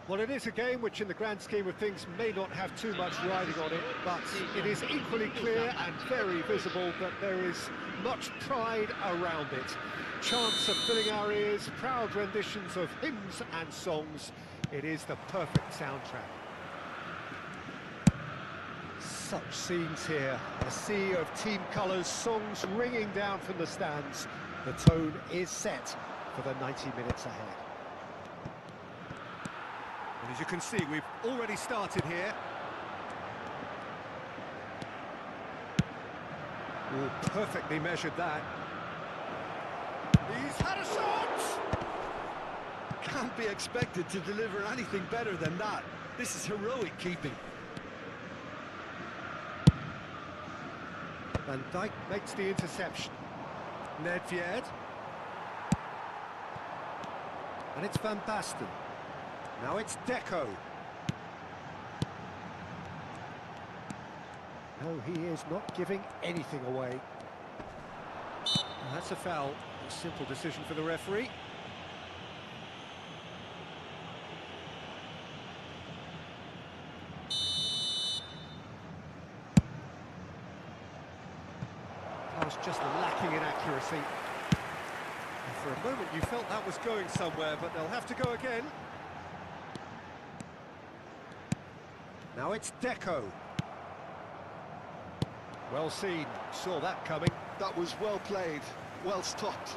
Well, it is a game which, in the grand scheme of things, may not have too much riding on it, but it is equally clear and very visible that there is much pride around it. Chants are filling our ears, proud renditions of hymns and songs. It is the perfect soundtrack. Such scenes here, a sea of team colours, songs ringing down from the stands. The tone is set for the 90 minutes ahead. And as you can see, we've already started here. Oh, perfectly measured that. He's had a shot! Can't be expected to deliver anything better than that. This is heroic keeping. Van Dijk makes the interception. Nedved. And it's Van Basten. Now it's Deco. No, he is not giving anything away. And that's a foul. A simple decision for the referee. That was just lacking in accuracy. And for a moment you felt that was going somewhere, but they'll have to go again. Now it's Deco. Well seen, saw that coming. That was well played, well stopped.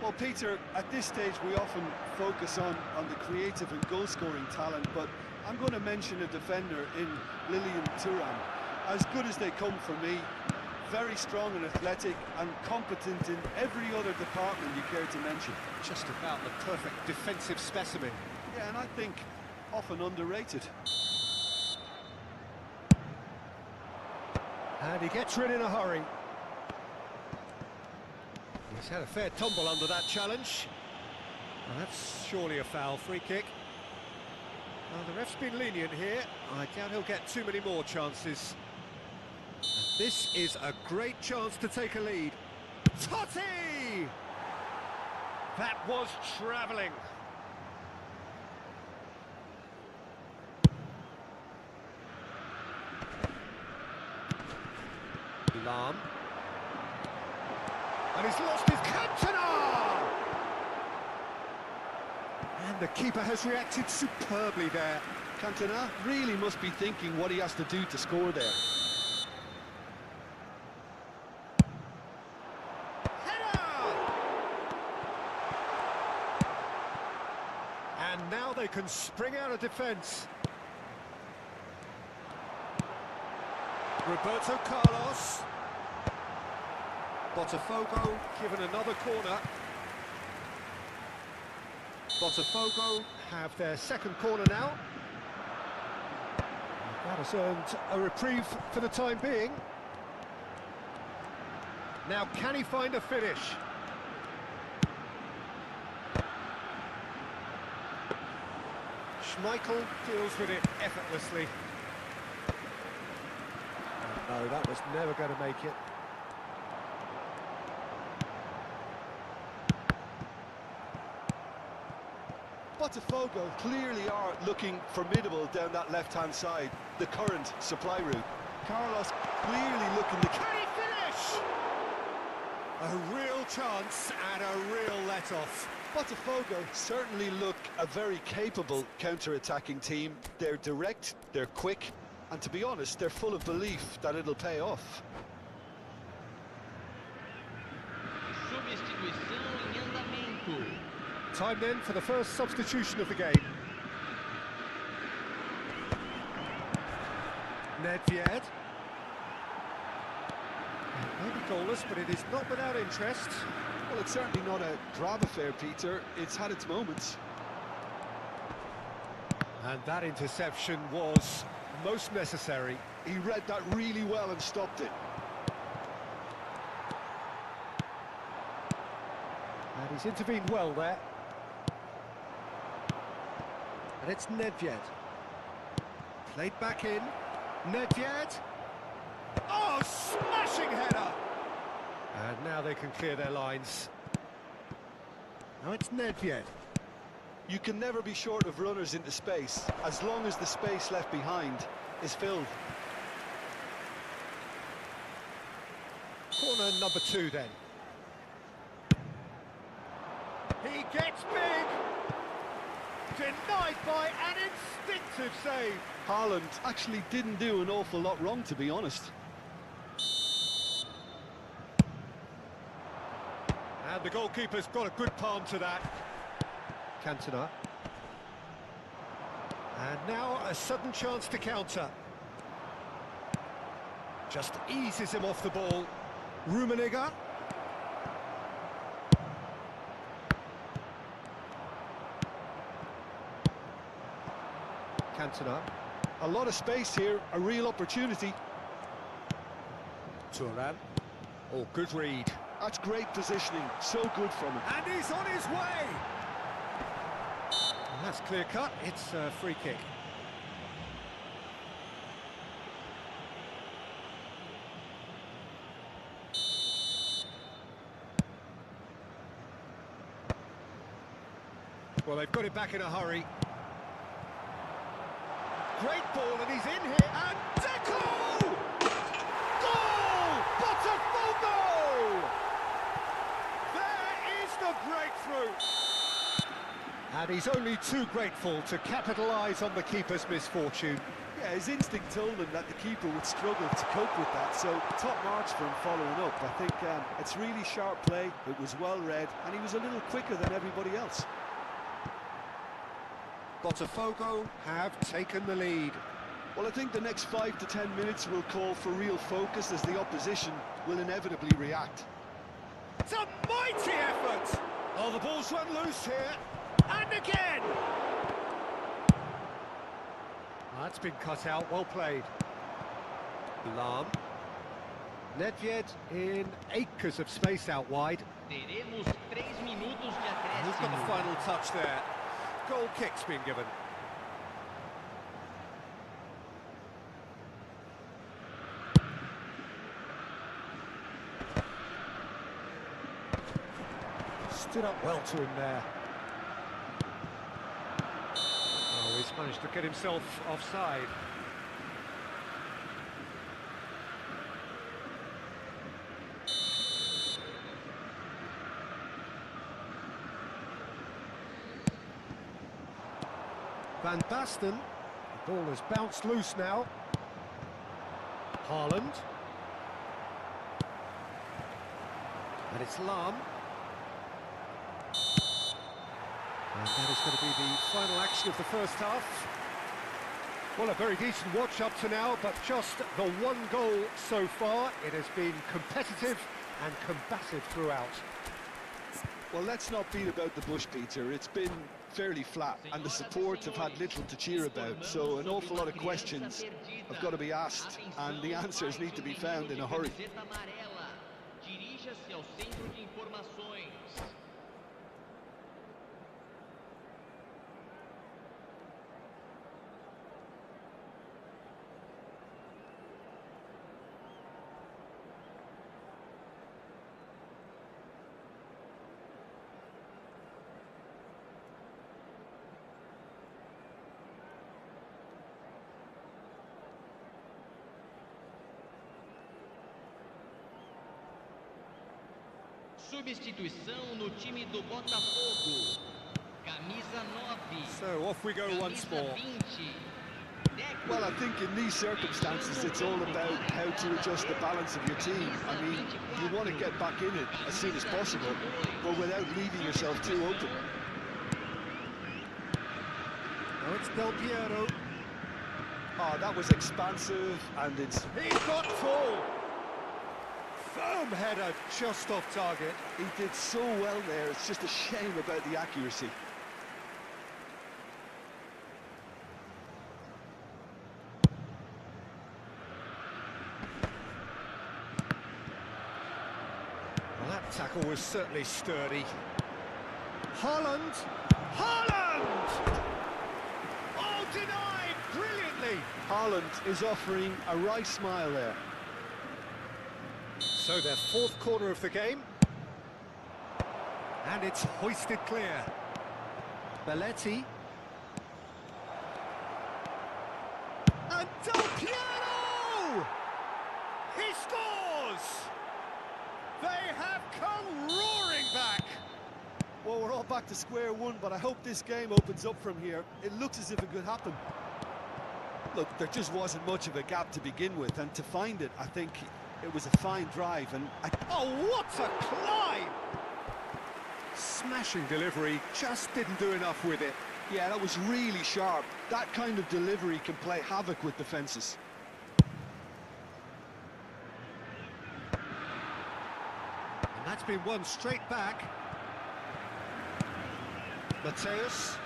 Well, Peter, at this stage we often focus on the creative and goal-scoring talent, but I'm going to mention a defender in Lilian Thuram. As good as they come for me, very strong and athletic and competent in every other department you care to mention. Just about the perfect defensive specimen. Yeah, and I think often underrated. And he gets rid in a hurry. He's had a fair tumble under that challenge. Well, that's surely a foul. Free kick. Well, the ref's been lenient here. I doubt he'll get too many more chances. And this is a great chance to take a lead. Totti! That was travelling. Lawan. And he's lost his Cantona! And the keeper has reacted superbly there. Cantona really must be thinking what he has to do to score there. Header! And now they can spring out of defence. Roberto Carlos. Botafogo given another corner. Botafogo have their second corner now. That has earned a reprieve for the time being. Now, can he find a finish? Schmeichel deals with it effortlessly. No, that was never going to make it. Botafogo clearly are looking formidable down that left-hand side, the current supply route. Carlos clearly looking to... Can he finish? A real chance and a real let-off. Botafogo certainly look a very capable counter-attacking team. They're direct, they're quick, and to be honest, they're full of belief that it'll pay off. Substituição em andamento. Time then for the first substitution of the game. Nedved. Maybe goalless, but it is not without interest. Well, it's certainly not a grab affair, Peter. It's had its moments. And that interception was most necessary. He read that really well and stopped it. And he's intervened well there. And it's Nedved. Played back in. Nedved. Oh, smashing header! And now they can clear their lines. Now it's Nedved. You can never be short of runners into space, as long as the space left behind is filled. Corner number 2 then. He gets big! Denied by an instinctive save. Haaland actually didn't do an awful lot wrong, to be honest. And the goalkeeper's got a good palm to that. Cantona. And now a sudden chance to counter. Just eases him off the ball. Rummenigge. Cantona. A lot of space here, a real opportunity. Turan. Oh, good read. That's great positioning, so good from him. And he's on his way! And that's clear cut, it's a free kick. Well, they've got it back in a hurry. Great ball, and he's in here, and Deco! Goal! Botafogo! There is the breakthrough! And he's only too grateful to capitalise on the keeper's misfortune. Yeah, his instinct told him that the keeper would struggle to cope with that, so top marks for him following up. I think it's really sharp play, it was well read, and he was a little quicker than everybody else. Botafogo have taken the lead. Well, I think the next 5 to 10 minutes will call for real focus as the opposition will inevitably react. It's a mighty effort! Oh, the ball's run loose here, and again! That's been cut out, well played. Lawan. Nedved in acres of space out wide. Teremos 3 minutos de And who's got the acréscimo. final touch there? Goal kick's been given. Stood up well to him there. Oh, he's managed to get himself offside. Van Basten, the ball has bounced loose now. Haaland. And it's Lawan. And that is going to be the final action of the first half. Well, a very decent watch up to now, but just the one goal so far. It has been competitive and combative throughout. Well, let's not beat about the bush, Peter. It's been fairly flat, and the support have had little to cheer about, so an awful lot of questions have got to be asked, and the answers need to be found in a hurry. Dirija-se ao centro de informações. Substituição no time do Botafogo. Camisa 9. So off we go once Camisa more. 20. Well, I think in these circumstances it's all about how to adjust the balance of your team. I mean, you want to get back in it as soon as possible, but without leaving yourself too open. Now it's Del Piero. Oh, that was expansive, and it's... He's got full. firm header, just off target. He did so well there, it's just a shame about the accuracy. Well, that tackle was certainly sturdy. Haaland! Haaland! Oh, denied brilliantly! Haaland is offering a right smile there. So their fourth corner of the game. And it's hoisted clear. Belletti. And Del Piero! He scores! They have come roaring back! Well, we're all back to square one, but I hope this game opens up from here. It looks as if it could happen. Look, there just wasn't much of a gap to begin with, and to find it, I think it was a fine drive, and oh, what a climb! Smashing delivery, just didn't do enough with it. yeah, that was really sharp. That kind of delivery can play havoc with defences. And that's been won straight back. Mateus.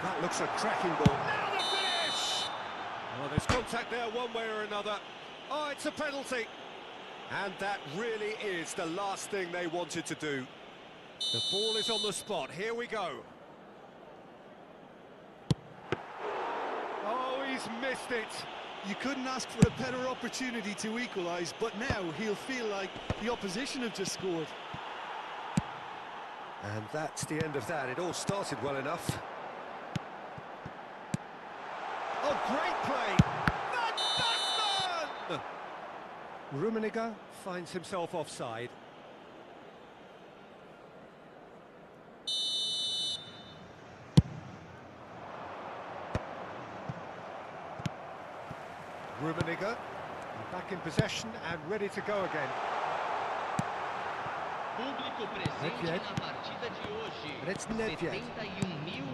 That looks a cracking ball. Now the finish! Well, there's contact there one way or another. Oh, it's a penalty. And that really is the last thing they wanted to do. The ball is on the spot. Here we go. Oh, he's missed it. You couldn't ask for a better opportunity to equalise, but now he'll feel like the opposition have just scored. And that's the end of that. It all started well enough. Oh, great play! Van Basten! Rummenigge finds himself offside. Rummenigge back in possession and ready to go again. Público presente na partida de hoje. And it's Nedved.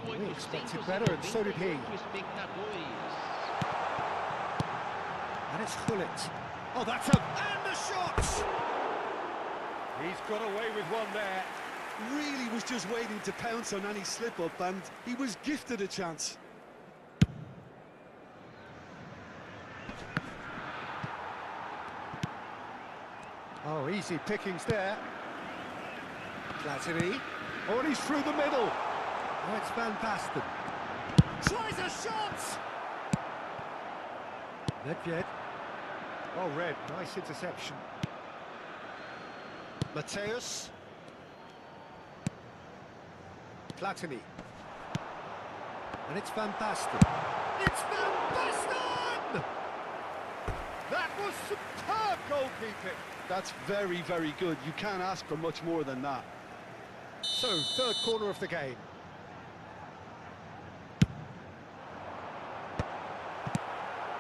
71.898 We expected better, and so did he. espectadores. And it's Gullit. Oh, that's a... and the shot! He's got away with one there. Really was just waiting to pounce on any slip-up, and he was gifted a chance. Oh, easy pickings there. Platini. Oh, and he's through the middle. Oh, it's Van Basten. Tries a shot! Nedved. Oh, red. Nice interception. Mateus. Platini. And it's Van Basten. It's Van Basten! That was superb goalkeeping. That's very, very good. You can't ask for much more than that. So, third corner of the game.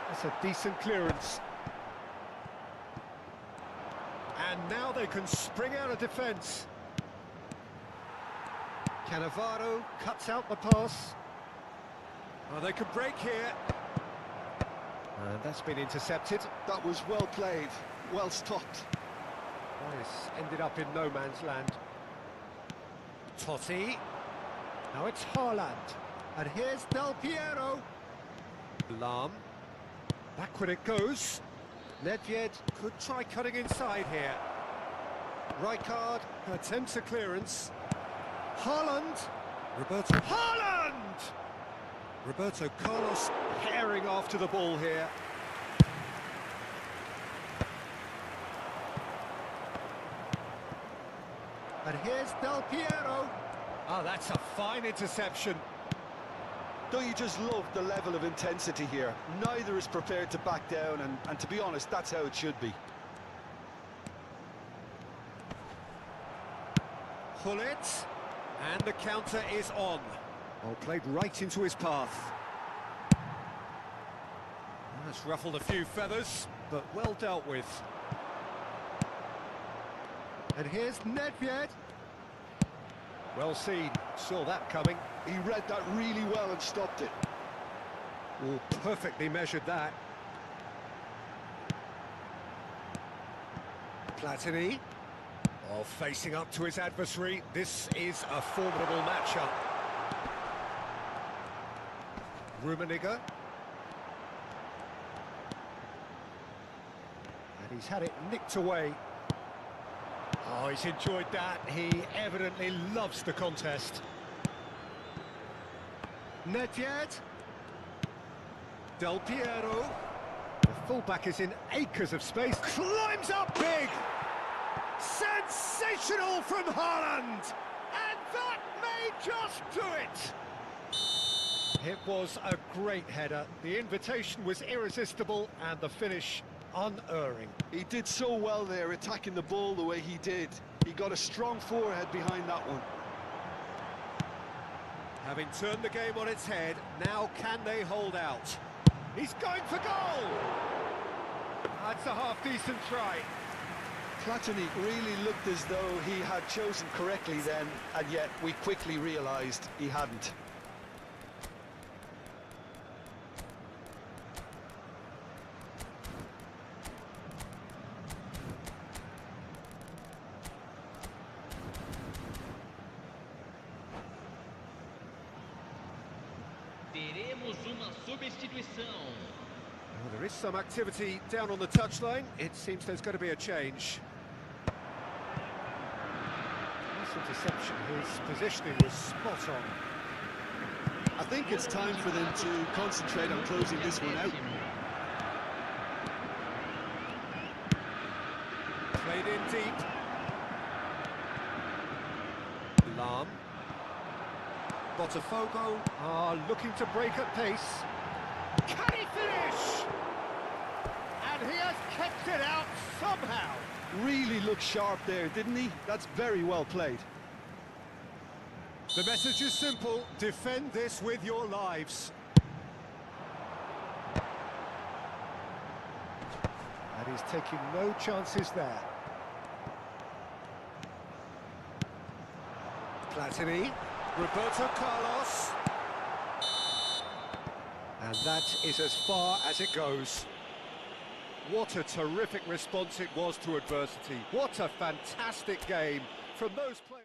That's a decent clearance. And now they can spring out of defence. Cannavaro cuts out the pass. Oh, they could break here. And that's been intercepted. That was well played, well stopped. Oh, this ended up in no man's land. Totti. Now it's Haaland. And here's Del Piero. Lawan. Backward it goes. Nedved could try cutting inside here. Rijkaard attempts a clearance. Haaland. Roberto Haaland! Roberto Carlos herring after the ball here. And here's Del Piero. Oh, that's a fine interception. Don't you just love the level of intensity here? Neither is prepared to back down, and to be honest, that's how it should be. Gullit. And the counter is on. Oh, played right into his path. That's ruffled a few feathers, but well dealt with. And here's Nedved. Well seen, saw that coming. He read that really well and stopped it. Oh, perfectly measured that. Platini. Oh, facing up to his adversary. This is a formidable matchup. Rummenigge. And he's had it nicked away. Oh, he's enjoyed that. He evidently loves the contest. Nedved. Del Piero. The fullback is in acres of space. Climbs up big! Sensational from Haaland! And that may just do it! It was a great header. The invitation was irresistible and the finish unerring. He did so well there, attacking the ball the way he did. He got a strong forehead behind that one. Having turned the game on its head, now can they hold out? He's going for goal! That's a half-decent try. Platini really looked as though he had chosen correctly then, and yet we quickly realised he hadn't. Teremos uma substituição. Well, there is some activity down on the touchline. It seems there's going to be a change. Nice interception. His positioning was spot on. I think it's time for them to concentrate on closing this one out. Played in deep. Lawan. Botafogo are looking to break at pace. Can he finish? And he has kept it out somehow. Really looked sharp there, didn't he? That's very well played. The message is simple: defend this with your lives. And he's taking no chances there. Platini, Roberto Carlos. And that is as far as it goes. What a terrific response it was to adversity. What a fantastic game from those players.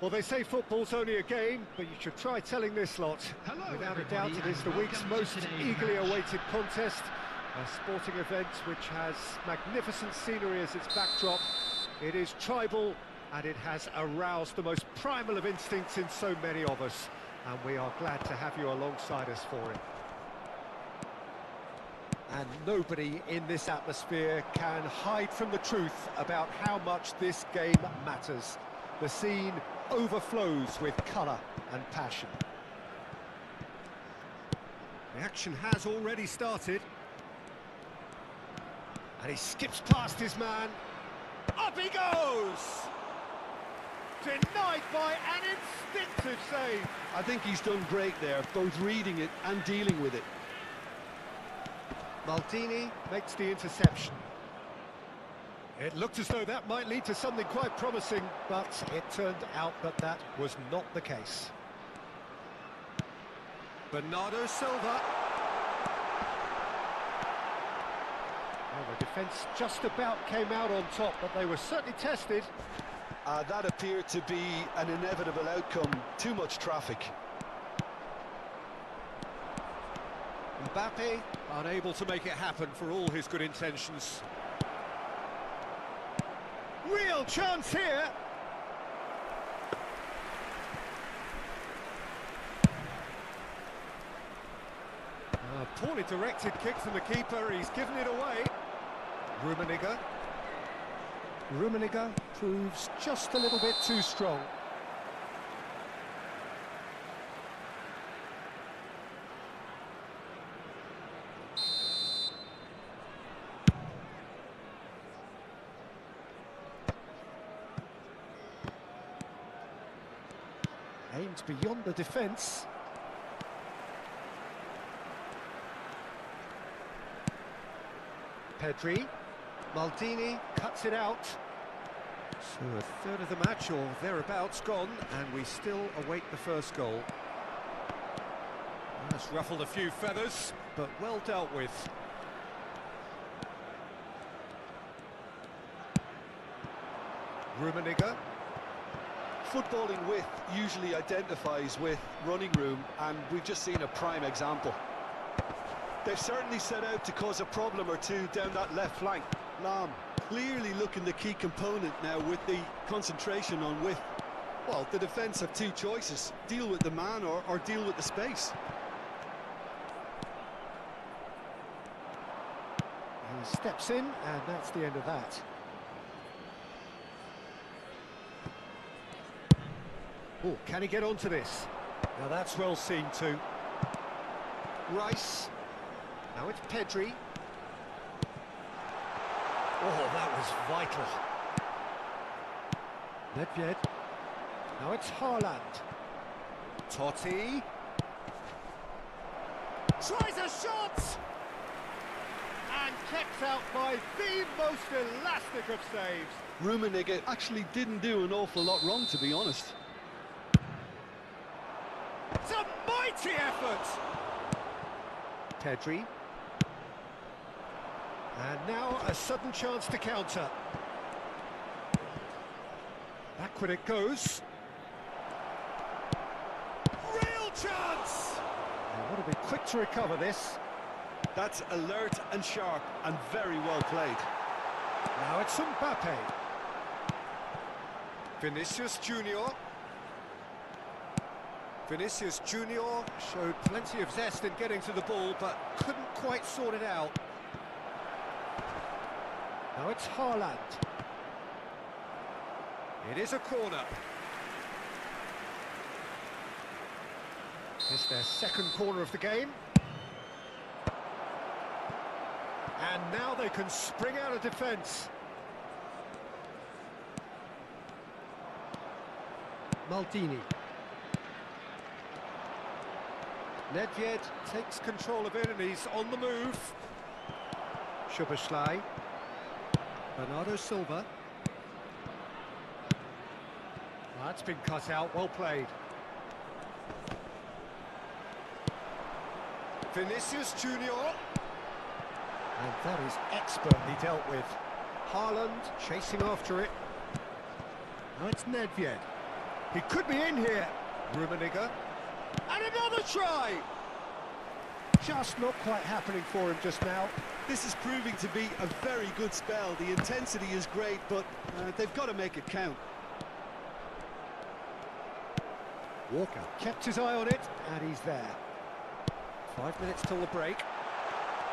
Well, they say football's only a game, but you should try telling this lot. Hello, Without a doubt, it is the everybody, week's and welcome most to today's eagerly match. awaited contest. A sporting event which has magnificent scenery as its backdrop. It is tribal, and it has aroused the most primal of instincts in so many of us. And we are glad to have you alongside us for it. And nobody in this atmosphere can hide from the truth about how much this game matters. The scene overflows with colour and passion. The action has already started. And he skips past his man. Up he goes! Denied by an instinctive save. I think he's done great there, both reading it and dealing with it. Maldini makes the interception. It looked as though that might lead to something quite promising, but it turned out that that was not the case. Bernardo Silva. Well, the defence just about came out on top, but they were certainly tested. That appeared to be an inevitable outcome. Too much traffic. Mbappe unable to make it happen for all his good intentions. Real chance here. A poorly directed kick from the keeper, he's given it away. Rummenigge proves just a little bit too strong. Aimed beyond the defence. Pedri, Maldini cuts it out. So a third of the match or thereabouts gone, and we still await the first goal. That's ruffled a few feathers, but well dealt with. Rummenigge. Footballing width usually identifies with running room, and we've just seen a prime example. They've certainly set out to cause a problem or two down that left flank. Lawan clearly looking the key component now with the concentration on width. Well, the defence have two choices: deal with the man or deal with the space. He steps in, and that's the end of that. Oh, can he get onto this? Now that's well seen too. Rice. Now it's Pedri. Oh, that was vital. Nedved. Now it's Haaland. Totti. Tries a shot! And kept out by the most elastic of saves. Rummenigge actually didn't do an awful lot wrong, to be honest. It's a mighty effort! Pedri. And now a sudden chance to counter. Backward it goes. Real chance! They would have been quick to recover this. That's alert and sharp and very well played. Now it's Mbappe. Vinicius Junior. Vinicius Junior showed plenty of zest in getting to the ball, but couldn't quite sort it out. Now it's Haaland. It is a corner. It's their second corner of the game. And now they can spring out of defence. Maldini. Nedved takes control of it and he's on the move. Szoboszlai. Bernardo Silva. That's been cut out, well played. Vinicius Junior. And that is expertly dealt with. Haaland chasing after it. Now it's Nedved. He could be in here. Rummenigge. And another try! Just not quite happening for him just now. This is proving to be a very good spell. The intensity is great, but they've got to make it count. Walker kept his eye on it, and he's there. 5 minutes till the break.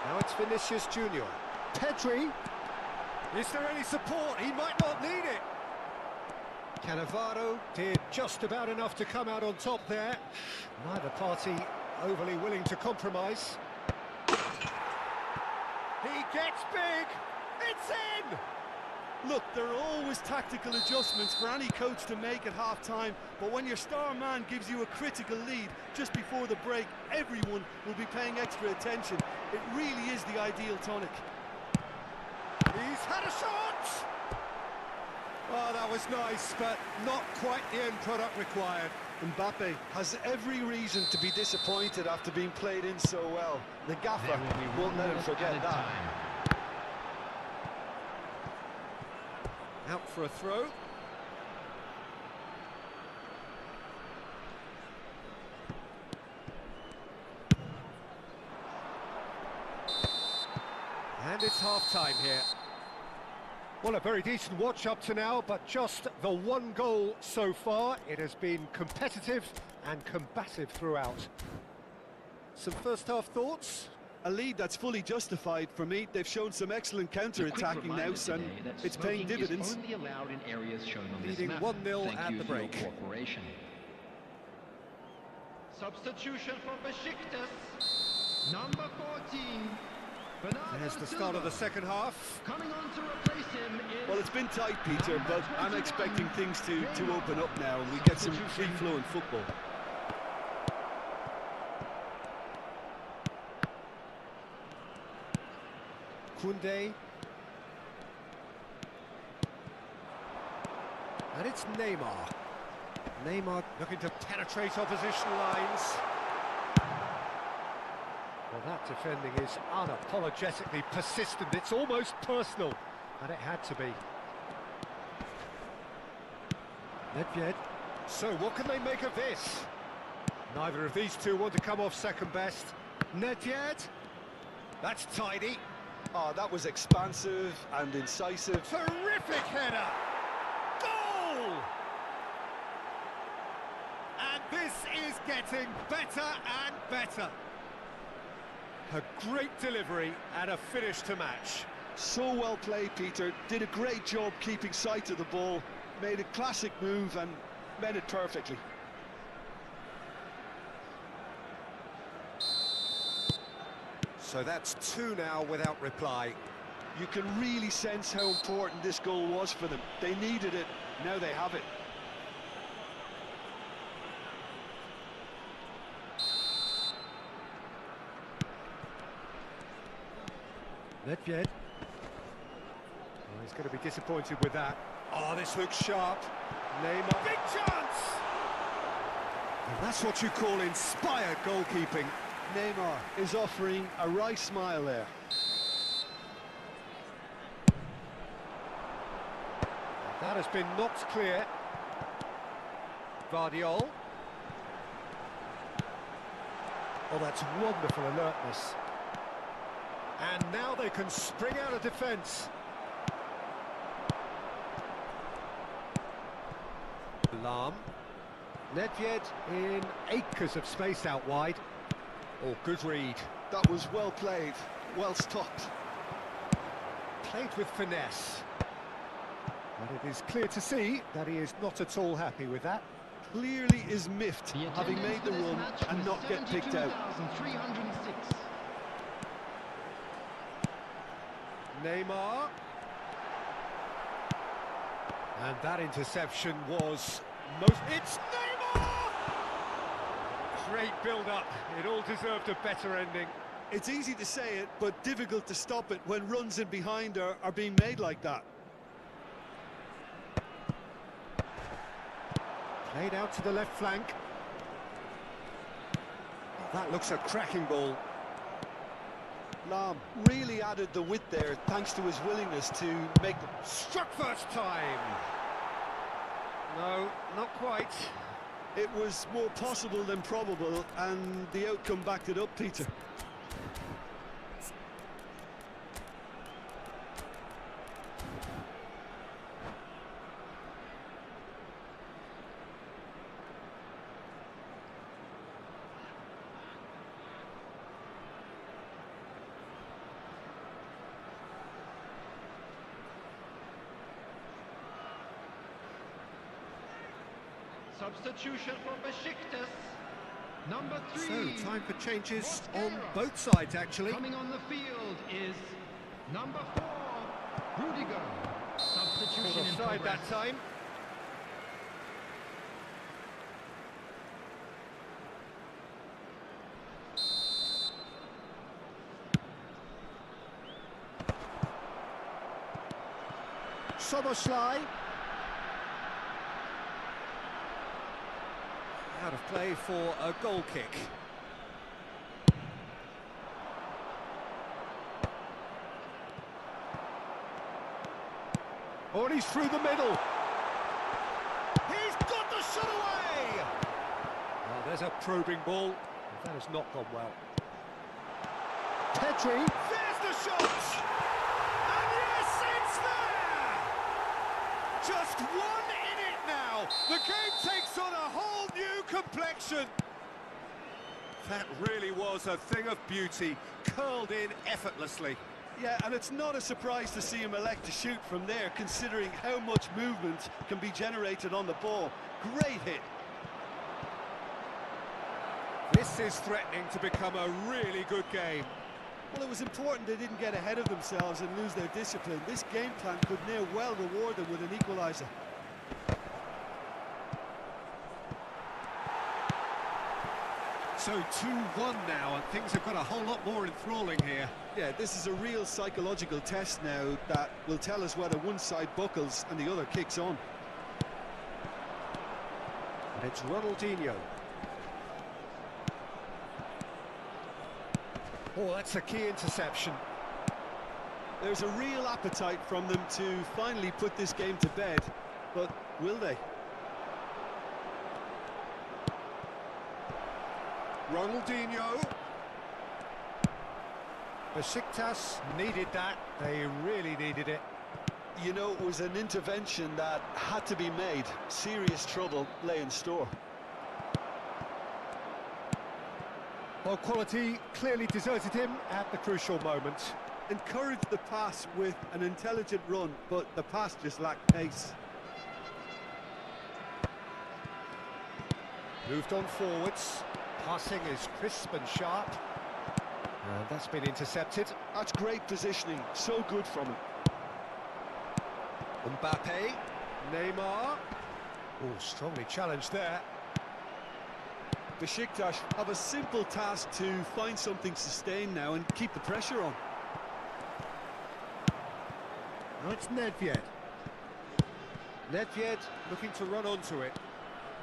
Now it's Vinicius Junior. Pedri. Is there any support? He might not need it. Cannavaro did just about enough to come out on top there. Neither party overly willing to compromise. He gets big. It's in! Look, there are always tactical adjustments for any coach to make at half-time, but when your star man gives you a critical lead just before the break, everyone will be paying extra attention. It really is the ideal tonic. He's had a shot! Oh, that was nice, but not quite the end product required. Mbappe has every reason to be disappointed after being played in so well. The gaffer won't let him forget that. Out for a throw. And it's half-time here. Well, a very decent watch up to now, but just the one goal so far. It has been competitive and combative throughout. Some first-half thoughts? A lead that's fully justified for me. They've shown some excellent counter-attacking now, and it's paying dividends. Only allowed in areas shown on this Leading map. 1-0 at the break. Substitution for Besiktas. Number 14. There's the start of the second half. Coming on to replace him is... Well, it's been tight, Peter, but I'm expecting things to open up now, and we get some free-flowing football. Koundé. And it's Neymar. Neymar looking to penetrate opposition lines. Well, that defending is unapologetically persistent. It's almost personal, and it had to be. Nedved. So what can they make of this? Neither of these two want to come off second best. Nedved. That's tidy. Oh, that was expansive and incisive. Terrific header! Goal! And this is getting better and better. A great delivery and a finish to match. So well played, Peter. Did a great job keeping sight of the ball. Made a classic move and met it perfectly. So that's two now without reply. You can really sense how important this goal was for them. They needed it, now they have it. Nedved. Oh, he's going to be disappointed with that. Oh, this looks sharp. Neymar. Big chance! And that's what you call inspired goalkeeping. Neymar is offering a wry smile there. That has been knocked clear. Vardiol. Oh, that's wonderful alertness. And now they can spring out of defence. Lawan. Nedved in acres of space out wide. Oh, good read. That was well played, well stopped. Played with finesse. But it is clear to see that he is not at all happy with that. Clearly is miffed, having made the run and not get picked out. 306. Neymar. And that interception was most... It's Neymar! Great build-up. It all deserved a better ending. It's easy to say it, but difficult to stop it when runs in behind are being made like that. Played out to the left flank. That looks a cracking ball. Lawan really added the width there thanks to his willingness to make them. Struck first time. No, not quite. It was more possible than probable, and the outcome backed it up, Peter. Substitution for Besiktas. Number 3. So, time for changes on both sides, actually. Coming on the field is number 4, Rudiger. Substitution in Offside progress. that time. Soboslai. Out of play for a goal kick. Oh, and he's through the middle. He's got the shot away! Oh, there's a probing ball. That has not gone well. Pedri. There's the shot! And yes, it's there! Just one in it now. The game takes on a whole new complexion. That really was a thing of beauty, curled in effortlessly. Yeah, and it's not a surprise to see him elect to shoot from there, considering how much movement can be generated on the ball. Great hit. This is threatening to become a really good game. Well, it was important they didn't get ahead of themselves and lose their discipline. This game plan could now well reward them with an equaliser. So 2-1 now, and things have got a whole lot more enthralling here. Yeah, this is a real psychological test now that will tell us whether one side buckles and the other kicks on. And it's Ronaldinho. Oh, that's a key interception. There's a real appetite from them to finally put this game to bed, but will they? Ronaldinho. Besiktas needed that. They really needed it. You know, it was an intervention that had to be made. Serious trouble lay in store. Well, quality clearly deserted him at the crucial moment. Encouraged the pass with an intelligent run, but the pass just lacked pace. Moved on forwards. Passing is crisp and sharp. And that's been intercepted. That's great positioning, so good from him. Mbappe. Neymar. Oh, strongly challenged there. Besiktas have a simple task to find something sustained now and keep the pressure on. Now it's Nedved. Nedved looking to run onto it.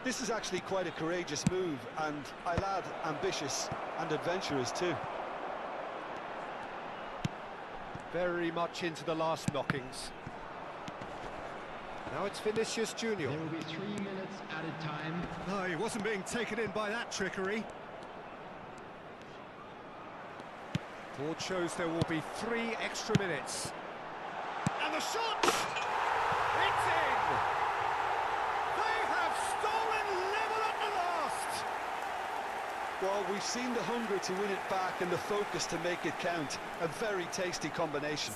This is actually quite a courageous move, and I'll add ambitious and adventurous too. Very much into the last knockings. Now it's Vinicius Junior. There will be 3 minutes added time. No, he wasn't being taken in by that trickery. Board shows there will be 3 extra minutes. And the shot! It's in! They have stolen level at the last! Well, we've seen the hunger to win it back and the focus to make it count. A very tasty combination.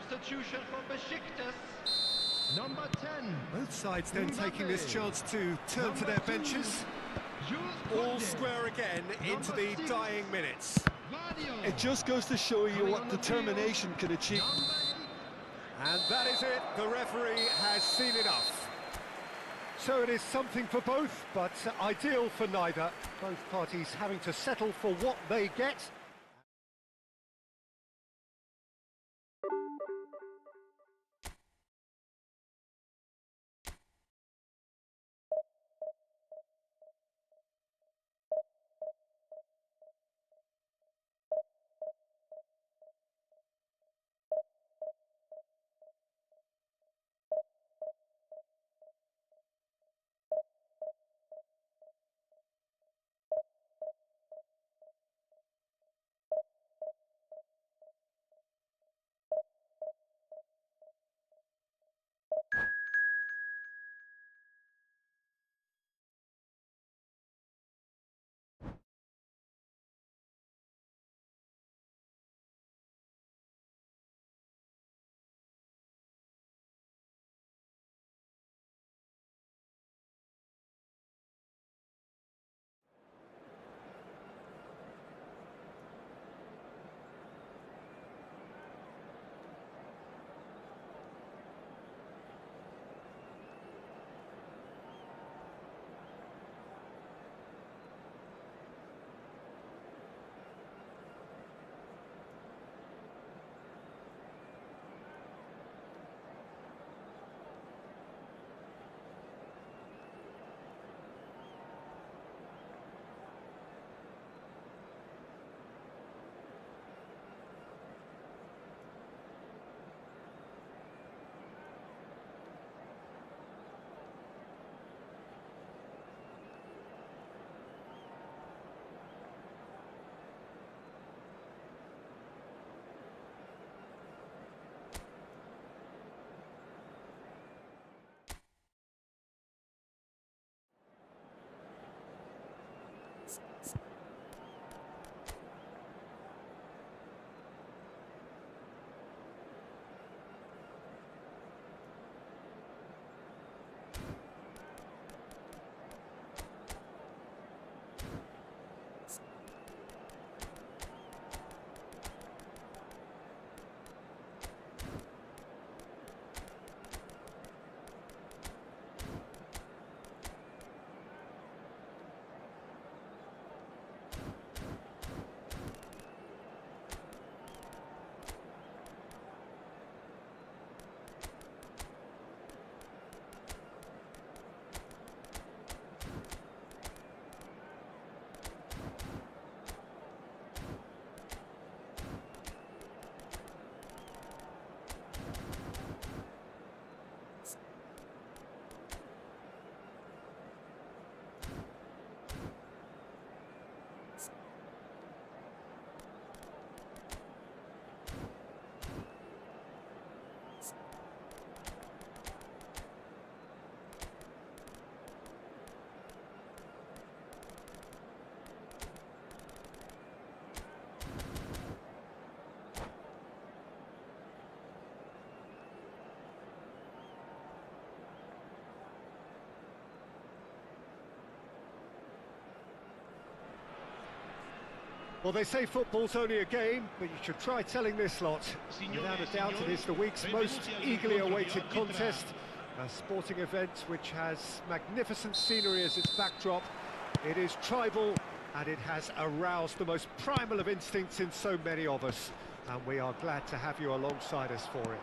Substitution for Besiktas. Number 10. Both sides then taking this chance to turn to their benches. All square again into the dying minutes. It just goes to show you what determination can achieve. And that is it. The referee has seen enough. So it is something for both, but ideal for neither. Both parties having to settle for what they get. Well, they say football's only a game, but you should try telling this lot. Without a doubt, it is the week's most eagerly awaited contest. A sporting event which has magnificent scenery as its backdrop. It is tribal, and it has aroused the most primal of instincts in so many of us. And we are glad to have you alongside us for it.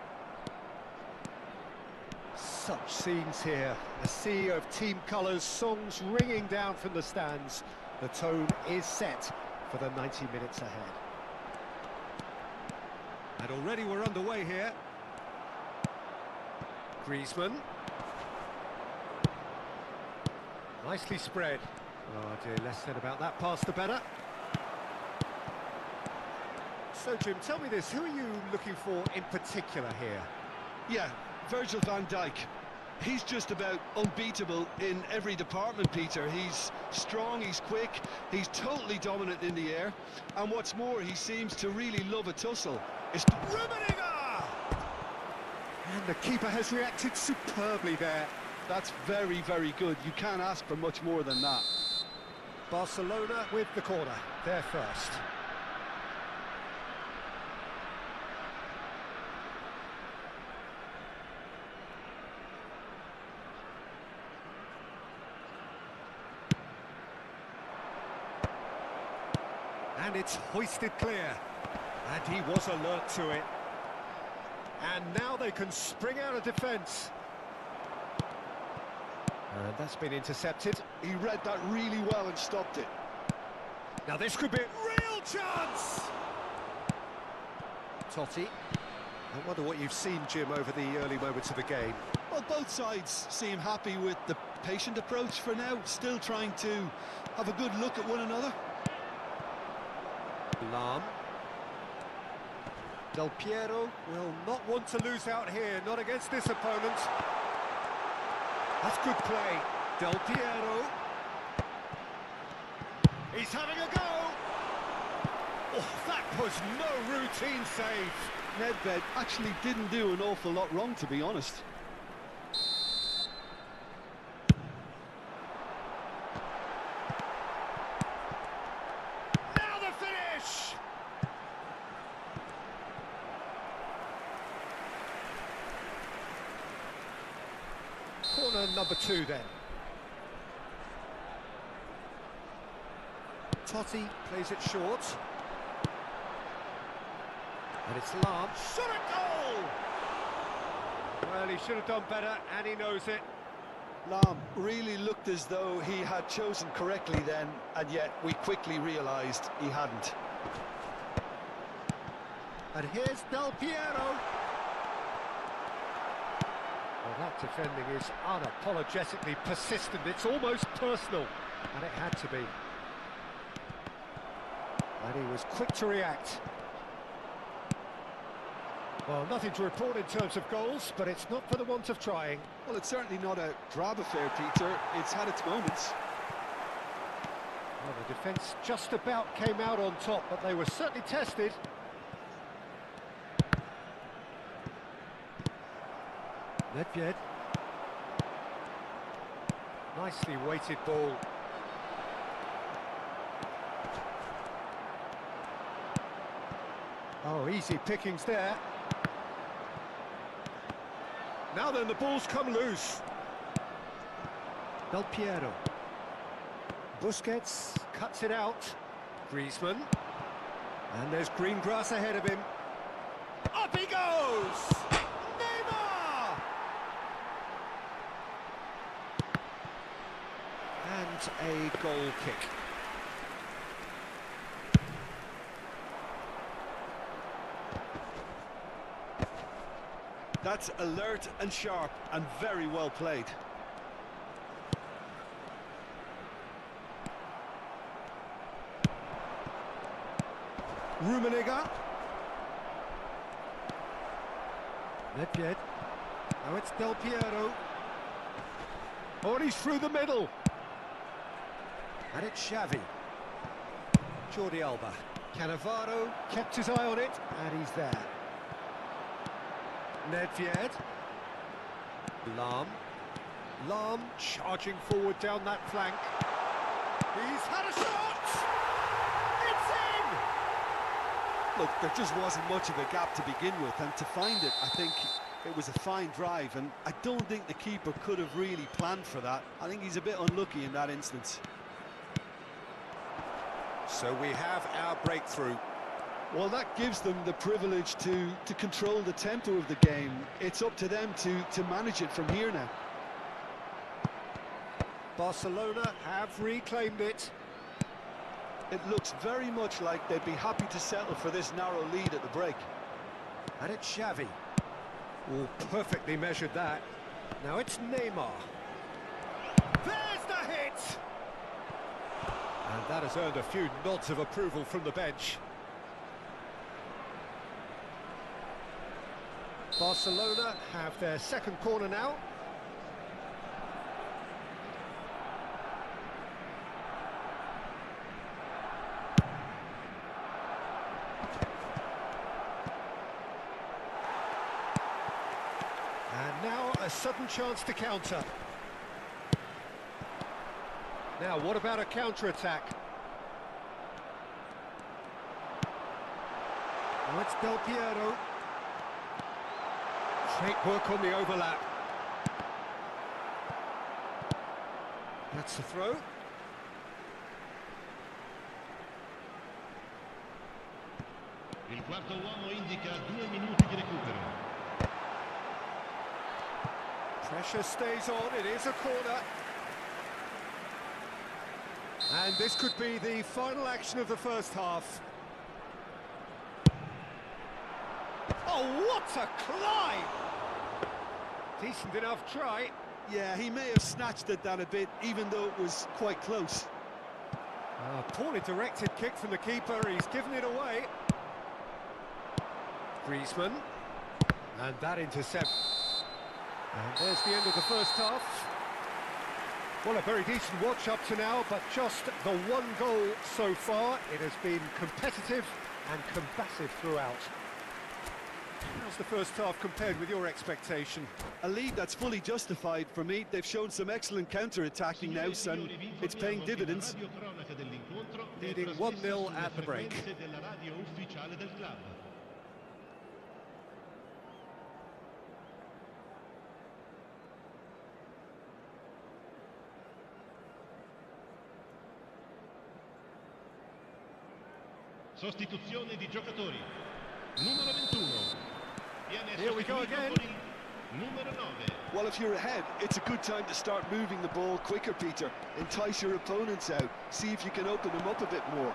Such scenes here. A sea of team colours, songs ringing down from the stands. The tone is set for the 90 minutes ahead. And already we're underway here. Griezmann. Nicely spread. Oh dear, less said about that pass the better. So Jim, tell me this, who are you looking for in particular here? Yeah, Virgil van Dijk. He's just about unbeatable in every department, Peter. He's strong, he's quick, he's totally dominant in the air, and what's more, he seems to really love a tussle. It's Rummenigge! And the keeper has reacted superbly there. That's very, very good. You can't ask for much more than that. Barcelona with the corner, they're first. And it's hoisted clear. And he was alert to it. And now they can spring out of defence. And that's been intercepted. He read that really well and stopped it. Now this could be a real chance! Totti. I wonder what you've seen, Jim, over the early moments of the game. Well, both sides seem happy with the patient approach for now, still trying to have a good look at one another. Lawan. Del Piero will not want to lose out here, not against this opponent. That's good play. Del Piero. He's having a go. Oh, that was no routine save. Nedved actually didn't do an awful lot wrong, to be honest. Now the finish! Corner number 2 then. Totti plays it short. And it's Lawan. Shot a goal! Well, he should have done better, and he knows it. Lawan really looked as though he had chosen correctly then, and yet we quickly realised he hadn't. And here's Del Piero. Well, that defending is unapologetically persistent. It's almost personal, and it had to be. And he was quick to react. Well, nothing to report in terms of goals, but it's not for the want of trying. Well, it's certainly not a drab affair, Peter. It's had its moments. Well, the defence just about came out on top, but they were certainly tested. Nedved. Nicely weighted ball. Oh, easy pickings there. Now then, the ball's come loose. Del Piero. Busquets cuts it out. Griezmann. And there's green grass ahead of him. Up he goes! Neymar! And a goal kick. That's alert and sharp and very well played. Rummenigge. Nedved. Now it's Del Piero. Oh, and he's through the middle. And it's Xavi. Jordi Alba. Cannavaro kept his eye on it, and he's there. Nedved. Lawan charging forward down that flank. He's had a shot! It's in! Look, there just wasn't much of a gap to begin with, and to find it, I think it was a fine drive, and I don't think the keeper could have really planned for that. I think he's a bit unlucky in that instance. So we have our breakthrough. Well, that gives them the privilege to control the tempo of the game. It's up to them to manage it from here now. Barcelona have reclaimed it. It looks very much like they'd be happy to settle for this narrow lead at the break. And it's Xavi. Oh, perfectly measured that. Now it's Neymar. There's the hit! And that has earned a few nods of approval from the bench. Barcelona have their second corner now. And now a sudden chance to counter. Now, what about a counter-attack? Now it's Del Piero. Great work on the overlap. That's the throw. quarto uomo indica 2 minuti di recupero. Pressure stays on, it is a corner. And this could be the final action of the first half. Oh, what a climb! Decent enough try. Yeah, he may have snatched at that a bit, even though it was quite close. Poorly directed kick from the keeper, he's given it away. Griezmann. And that intercept. And there's the end of the first half. Well, a very decent watch up to now, but just the one goal so far. It has been competitive and combative throughout. How's the first half compared with your expectation? A lead that's fully justified for me. They've shown some excellent counter-attacking now, and it's paying dividends. Leading 1-0 at the break. Sostituzione di giocatori. Numero 21. Here we go again. Numero 9. Well, if you're ahead, it's a good time to start moving the ball quicker, Peter. Entice your opponents out. See if you can open them up a bit more.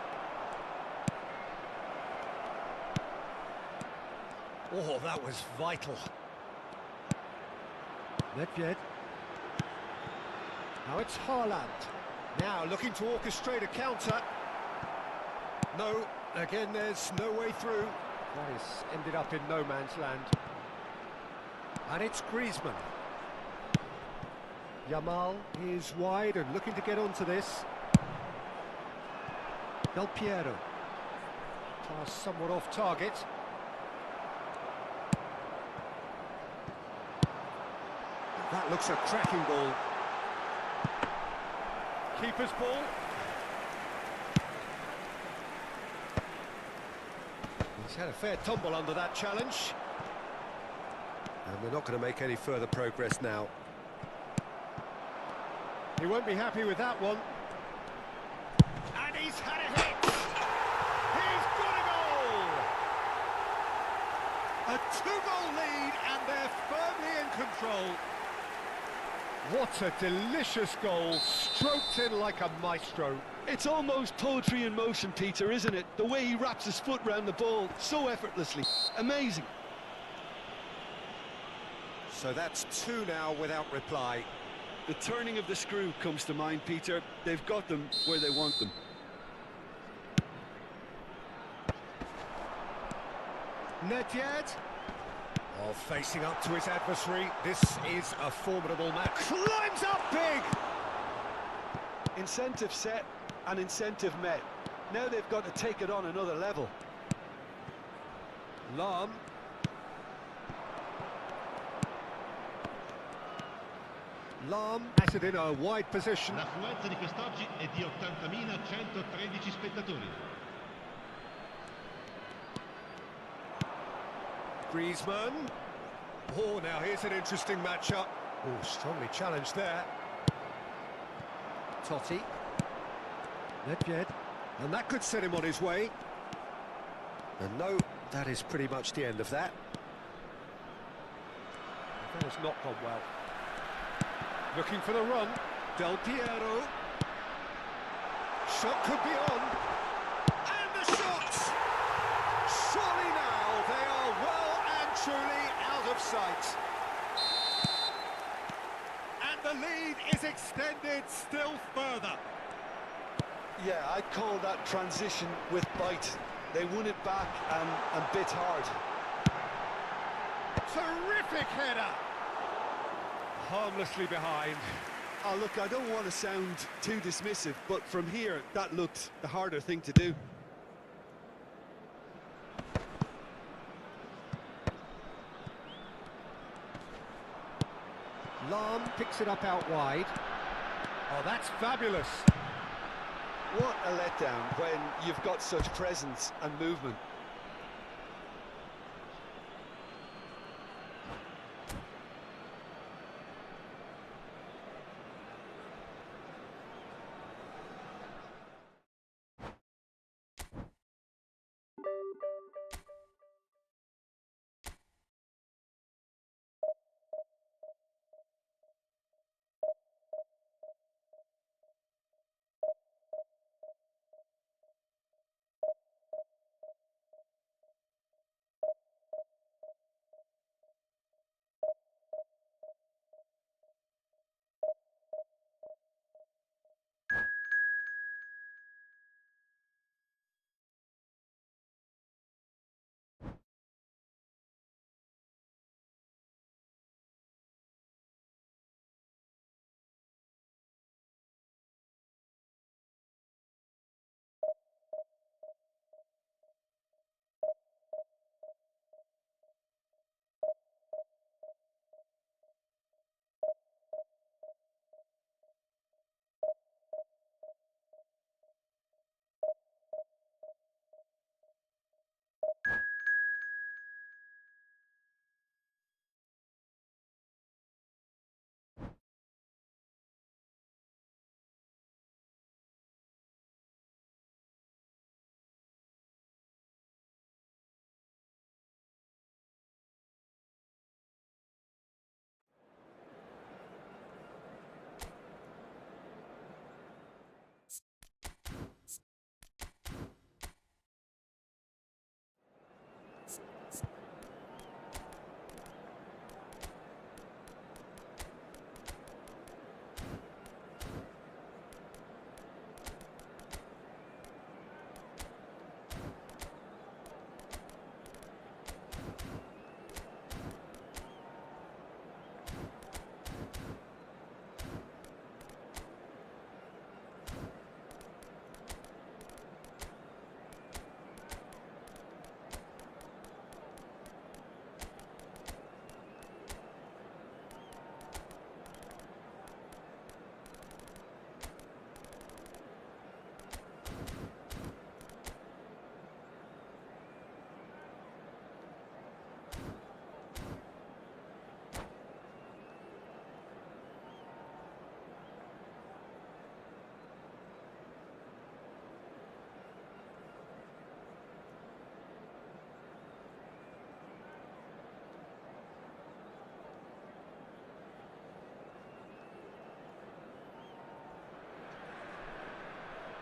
Oh, that was vital. Nedved. Now it's Haaland. Now looking to orchestrate a counter. No, again there's no way through. That has ended up in no man's land. And it's Griezmann. Yamal is wide and looking to get onto this. Del Piero. Pass somewhat off target. That looks a cracking ball. Keeper's ball. He's had a fair tumble under that challenge. And they're not going to make any further progress now. He won't be happy with that one. And he's had a hit! He's got a goal! A two-goal lead and they're firmly in control. What a delicious goal, stroked in like a maestro. It's almost poetry in motion, Peter, isn't it? The way he wraps his foot round the ball so effortlessly. Amazing. So that's two now without reply. The turning of the screw comes to mind, Peter. They've got them where they want them. Nedved. Oh, facing up to his adversary. This is a formidable match. Climbs up big! Incentive set and incentive met. Now they've got to take it on another level. Lawan. Lawan has it in a wide position. L'affluenza di quest'oggi è di 80.113 spettatori. Griezmann. Oh, now here's an interesting matchup. Oh, strongly challenged there. Totti. Nedved. And that could set him on his way. And no, that is pretty much the end of that. That has not gone well. Looking for the run. Del Piero. Shot could be on. And the shot! Surely now they are well and truly out of sight. And the lead is extended still further. Yeah, I'd call that transition with bite. They won it back and bit hard. Terrific header. Harmlessly behind. Oh, look, I don't want to sound too dismissive, but from here, that looked the harder thing to do. Lahm picks it up out wide. Oh, that's fabulous. What a letdown when you've got such presence and movement.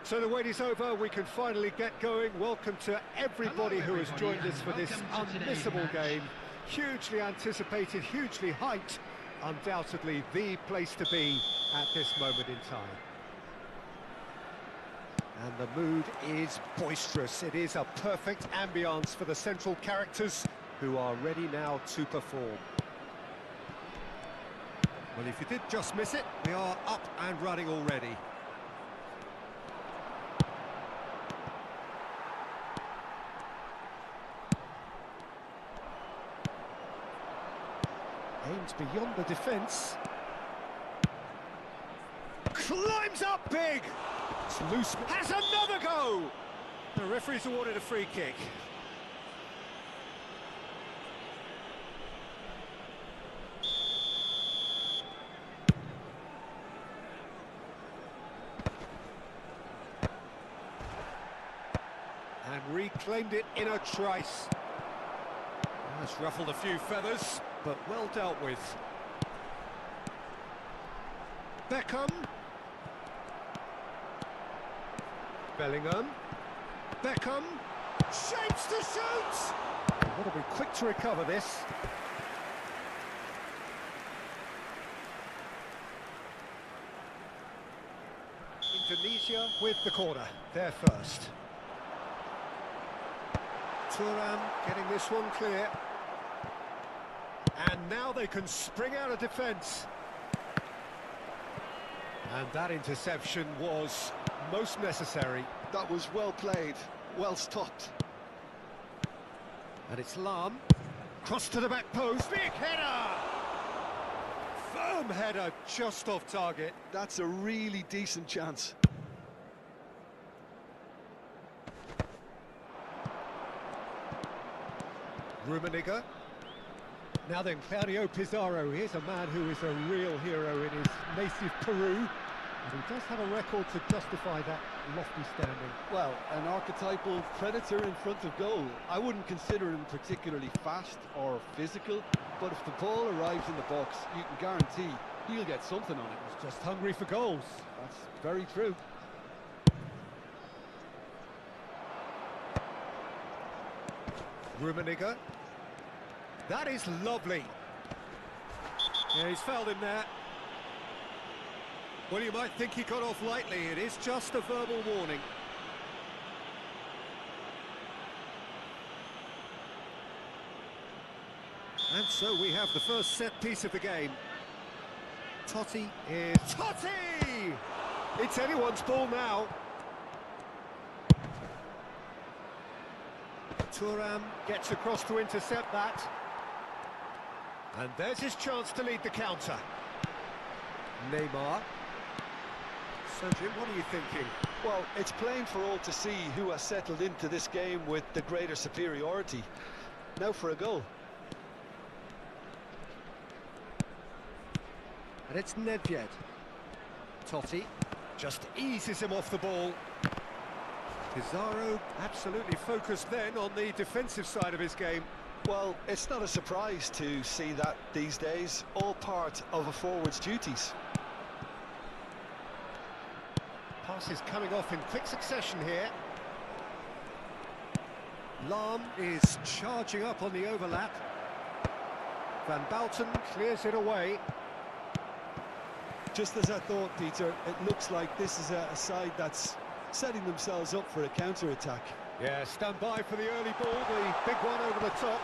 So the wait is over, we can finally get going. Welcome to everybody who has joined us for this unmissable game. Hugely anticipated, hugely hyped, undoubtedly the place to be at this moment in time. And the mood is boisterous. It is a perfect ambience for the central characters who are ready now to perform. Well, if you did just miss it, we are up and running already. Aims beyond the defence. Climbs up big! It's loose, has another go! The referee's awarded a free kick. And reclaimed it in a trice. That's ruffled a few feathers, but well dealt with. Beckham. Bellingham. Beckham. Shapes to shoot! Got to be quick to recover this. Indonesia with the corner. They're first. Thuram getting this one clear. And now they can spring out of defence. And that interception was most necessary. That was well played, well stopped. And it's Lawan. Cross to the back post. Big header! Firm header, just off target. That's a really decent chance. Rummenigge. Now then, Claudio Pizarro. Here's a man who is a real hero in his native Peru. And he does have a record to justify that lofty standing. Well, an archetypal predator in front of goal. I wouldn't consider him particularly fast or physical, but if the ball arrives in the box, you can guarantee he'll get something on it. He's just hungry for goals. That's very true. Rummenigge. That is lovely. Yeah, he's fouled him there. Well, you might think he got off lightly. It is just a verbal warning. And so we have the first set piece of the game. Totti is... Totti! It's anyone's ball now. Thuram gets across to intercept that. And there's his chance to lead the counter. Neymar. So, Jim, what are you thinking? Well, it's plain for all to see who has settled into this game with the greater superiority. Now for a goal. And it's Nedved. Totti just eases him off the ball. Pizarro absolutely focused then on the defensive side of his game. Well, it's not a surprise to see that these days, all part of a forward's duties. Pass is coming off in quick succession here. Lawan is charging up on the overlap. Van Bouten clears it away. Just as I thought, Peter, it looks like this is a side that's setting themselves up for a counter-attack. Yeah, stand by for the early ball, the big one over the top.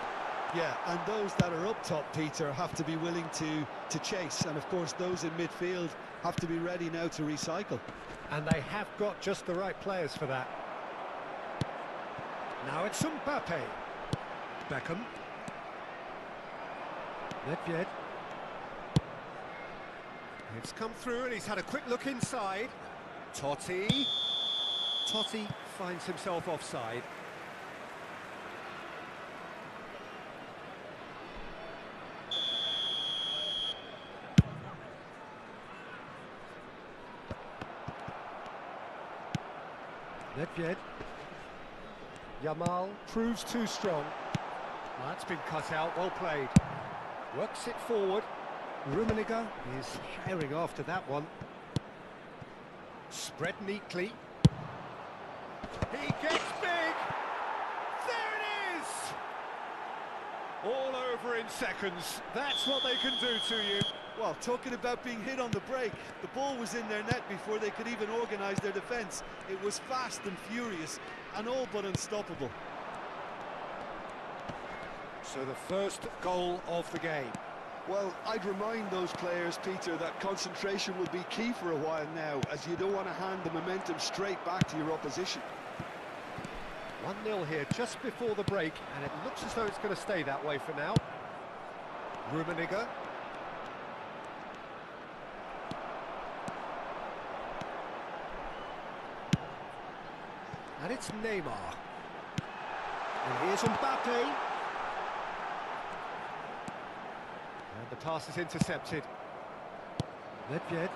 Yeah, and those that are up top, Peter, have to be willing to chase. And, of course, those in midfield have to be ready now to recycle. And they have got just the right players for that. Now it's Mbappe. Beckham. Nedved. It's come through and he's had a quick look inside. Totti. Totti finds himself offside. Nedved. Yamal proves too strong. Well, that's been cut out, well played. Works it forward. Rummenigge is herring after that one. Spread neatly. He gets big! There it is! All over in seconds. That's what they can do to you. Well, talking about being hit on the break, the ball was in their net before they could even organise their defence. It was fast and furious, and all but unstoppable. So the first goal of the game. Well, I'd remind those players, Peter, that concentration will be key for a while now, as you don't want to hand the momentum straight back to your opposition. 1-0 here just before the break, and it looks as though it's going to stay that way for now. Rummenigge. And it's Neymar. And here's Mbappe. And the pass is intercepted. Nedved.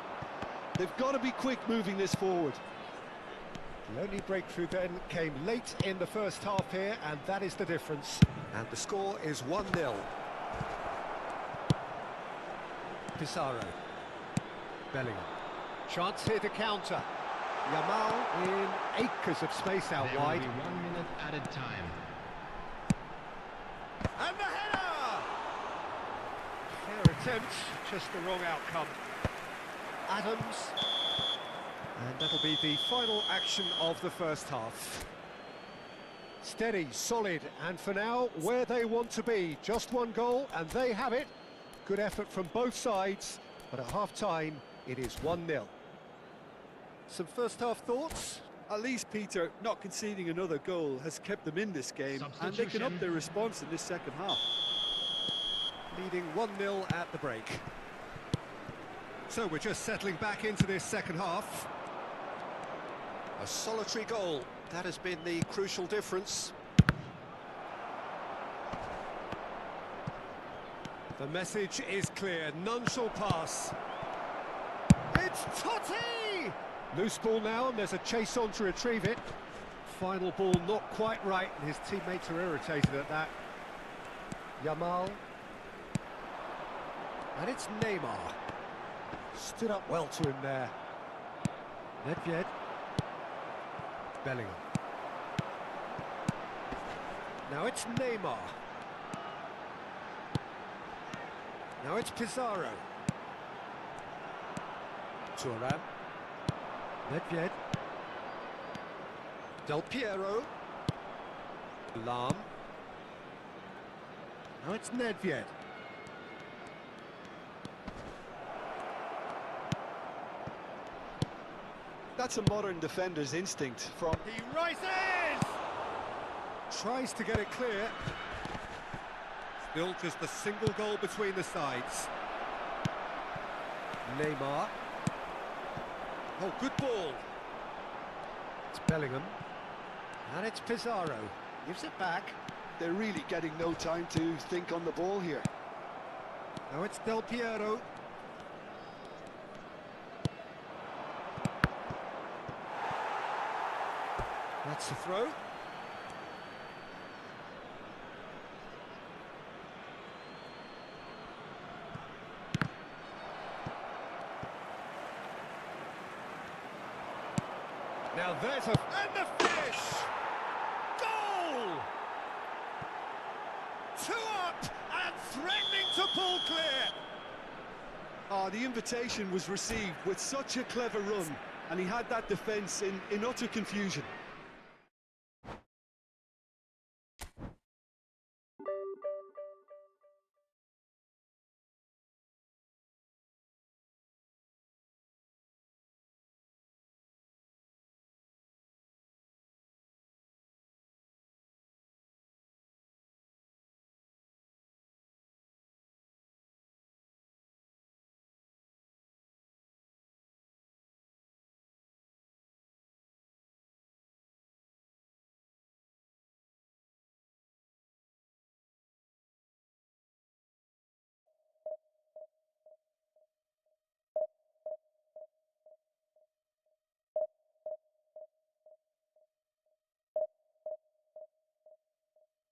They've got to be quick moving this forward. The only breakthrough then came late in the first half here, and that is the difference. And the score is 1-0. Pizarro. Bellingham. Chance here to counter. Yamal in acres of space out There wide. will be 1 minute added time. And the header! Fair attempt, just the wrong outcome. Adams. And that'll be the final action of the first half. Steady, solid, and for now, where they want to be. Just one goal, and they have it. Good effort from both sides, but at half-time, it is 1-0. Some first-half thoughts? At least, Peter, not conceding another goal has kept them in this game, and they can up their response in this second half. Leading 1-0 at the break. So we're just settling back into this second half. A solitary goal, that has been the crucial difference. The message is clear, none shall pass. It's Totti! Loose ball now, and there's a chase on to retrieve it. Final ball not quite right, and his teammates are irritated at that. Yamal. And it's Neymar. Stood up well to him there. Nedved. Bellingham. Now it's Neymar. Now it's Pizarro. Thuram. Nedved. Del Piero. Lawan. Now it's Nedved. That's a modern defender's instinct from... He rises! Tries to get it clear. Still just a single goal between the sides. Neymar. Oh, good ball. It's Bellingham. And it's Pizarro. Gives it back. They're really getting no time to think on the ball here. Now it's Del Piero. That's the throw. Now there's a... and the finish! Goal! 2 up and threatening to pull clear. Oh, the invitation was received with such a clever run, and he had that defence in utter confusion.